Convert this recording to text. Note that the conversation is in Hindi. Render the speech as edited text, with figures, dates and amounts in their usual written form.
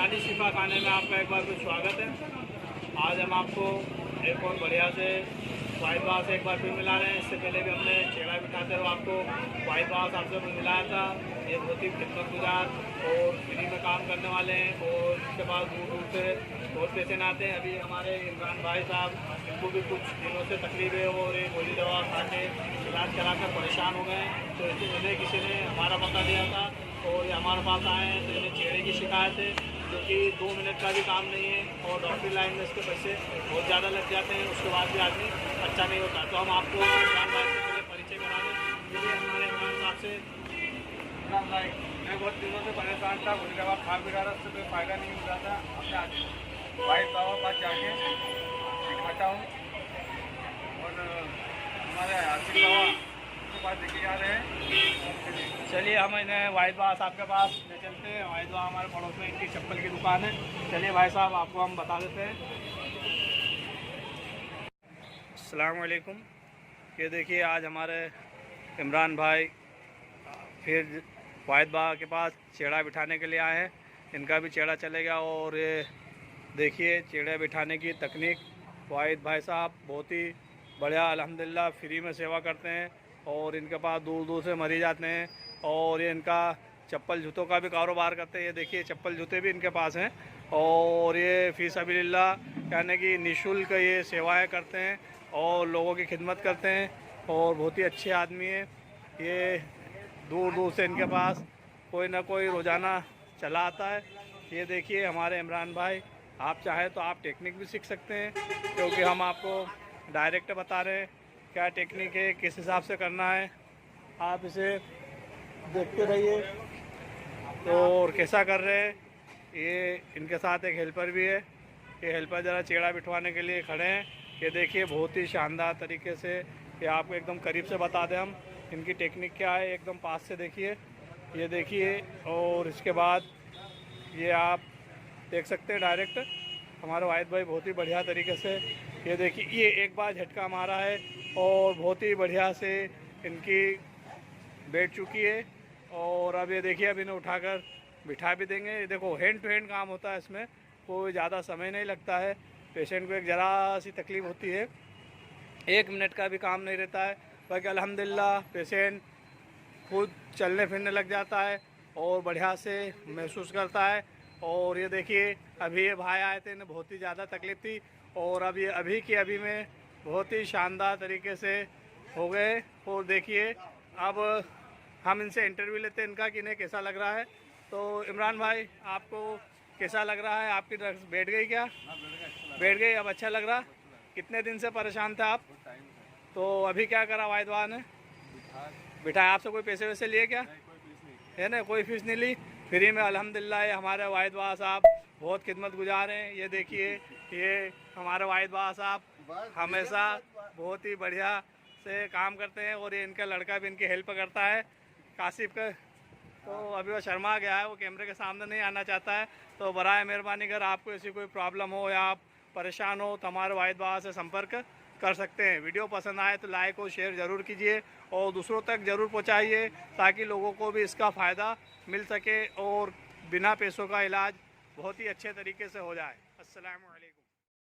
यूनानी शिफा खाने में आपका एक बार फिर स्वागत है। आज हम आपको एक और बढ़िया से वाइट बास एक बार फिर मिला रहे हैं। इससे पहले भी हमने चेहरा बिठाते हुए आपको वाइट बास आपसे मिलाया था। ये बहुत ही खिदमत गुजार और फ्री में काम करने वाले हैं और इसके बाद दूर दूर से बहुत पेशेंट आते हैं। अभी हमारे इमरान भाई साहब, इनको भी कुछ दिनों से तकलीफ है और एक गोली दवा खा के इलाज कराकर परेशान हो गए हैं। तो इन्हें किसी ने हमारा पता दिया था और ये हमारे पास आए हैं। तो इन्हें चेहरे की शिकायत है, जो कि 2 मिनट का भी काम नहीं है और डॉक्टरी लाइन में इसके पैसे बहुत ज़्यादा लग जाते हैं। उसके बाद भी आदमी अच्छा नहीं होता। तो हम आपको इमरान भाई से पहले परिचय करा दें। इसलिए हमारे इमरान साहब से, इमरान भाई, मैं बहुत दिनों से परेशान था, गोली दवा खा भी रहा था, उससे कोई फ़ायदा नहीं मिल रहा था। हमने आज वाइट बाबा पास जाके दिखाता हूँ और हमारे आसिफ बाबा के पास लेके जा रहे हैं। चलिए हम इन्हें वाहिद बाबा साहब के पास ले चलते हैं। वाहिद बाबा हमारे पड़ोस में इनकी चप्पल की दुकान है। चलिए भाई साहब, आपको हम बता देते हैं। अस्सलाम वालेकुम। ये देखिए, आज हमारे इमरान भाई फिर वाहिद बाबा के पास चेहरा बिठाने के लिए आए हैं। इनका भी चेहरा चलेगा और ये देखिए चेहरा बिठाने की तकनीक वाहिद भाई साहब बहुत ही बढ़िया अल्हम्दुलिल्लाह फ्री में सेवा करते हैं और इनके पास दूर दूर से मरीज आते हैं। और ये इनका चप्पल जूतों का भी कारोबार करते हैं। ये देखिए चप्पल जूते भी इनके पास हैं और ये फ़ी सबीलिल्लाह यानी कि निःशुल्क ये सेवाएं करते हैं और लोगों की खिदमत करते हैं और बहुत ही अच्छे आदमी हैं। ये दूर दूर से इनके पास कोई ना कोई रोज़ाना चला आता है। ये देखिए हमारे इमरान भाई, आप चाहें तो आप टेक्निक भी सीख सकते हैं, क्योंकि हम आपको डायरेक्ट बता रहे हैं क्या टेक्निक है, किस हिसाब से करना है। आप इसे देखते रहिए और कैसा कर रहे हैं। ये इनके साथ एक हेल्पर भी है। ये हेल्पर ज़रा चेहरा बिठवाने के लिए खड़े हैं। ये देखिए बहुत ही शानदार तरीके से ये आपको एकदम करीब से बता दें हम इनकी टेक्निक क्या है। एकदम पास से देखिए, ये देखिए। और इसके बाद ये आप देख सकते हैं डायरेक्ट हमारे वाहिद भाई बहुत ही बढ़िया तरीके से, ये देखिए ये एक बार झटका मारा है और बहुत ही बढ़िया से इनकी बैठ चुकी है। और अब ये देखिए, अब इन्हें उठाकर बिठा भी देंगे। ये देखो हैंड टू हैंड काम होता है, इसमें कोई ज़्यादा समय नहीं लगता है। पेशेंट को एक ज़रा सी तकलीफ़ होती है, 1 मिनट का भी काम नहीं रहता है। बाकी अल्हम्दुलिल्लाह पेशेंट खुद चलने फिरने लग जाता है और बढ़िया से महसूस करता है। और ये देखिए अभी ये भाई आए थे, इन्हें बहुत ही ज़्यादा तकलीफ़ थी और अब ये अभी के अभी में बहुत ही शानदार तरीके से हो गए। और देखिए अब हम इनसे इंटरव्यू लेते हैं इनका कि इन्हें कैसा लग रहा है। तो इमरान भाई, आपको कैसा लग रहा है? आपकी ड्रग्स बैठ गई क्या? बैठ गई, अब अच्छा लग रहा? कितने दिन से परेशान थे आप? तो अभी क्या करा वाहिद बाबा ने? बिठाया। आपसे कोई पैसे वैसे लिए क्या? है ना, कोई फीस नहीं ली, फ्री में अल्हम्दुलिल्लाह। हमारे वाहिद बाबा साहब बहुत खिदमत गुजार हैं। ये देखिए ये हमारे वाहिद बाबा साहब हमेशा बहुत ही बढ़िया से काम करते हैं और ये इनका लड़का भी इनकी हेल्प करता है, कासिफ का। तो अभी वो शर्मा गया है, वो कैमरे के सामने नहीं आना चाहता है। तो बराए मेहरबानी अगर आपको ऐसी कोई प्रॉब्लम हो या आप परेशान हो तो हमारे वाहिद बाबा से संपर्क कर सकते हैं। वीडियो पसंद आए तो लाइक और शेयर ज़रूर कीजिए और दूसरों तक ज़रूर पहुंचाइए, ताकि लोगों को भी इसका फ़ायदा मिल सके और बिना पैसों का इलाज बहुत ही अच्छे तरीके से हो जाए। अस्सलाम वालेकुम।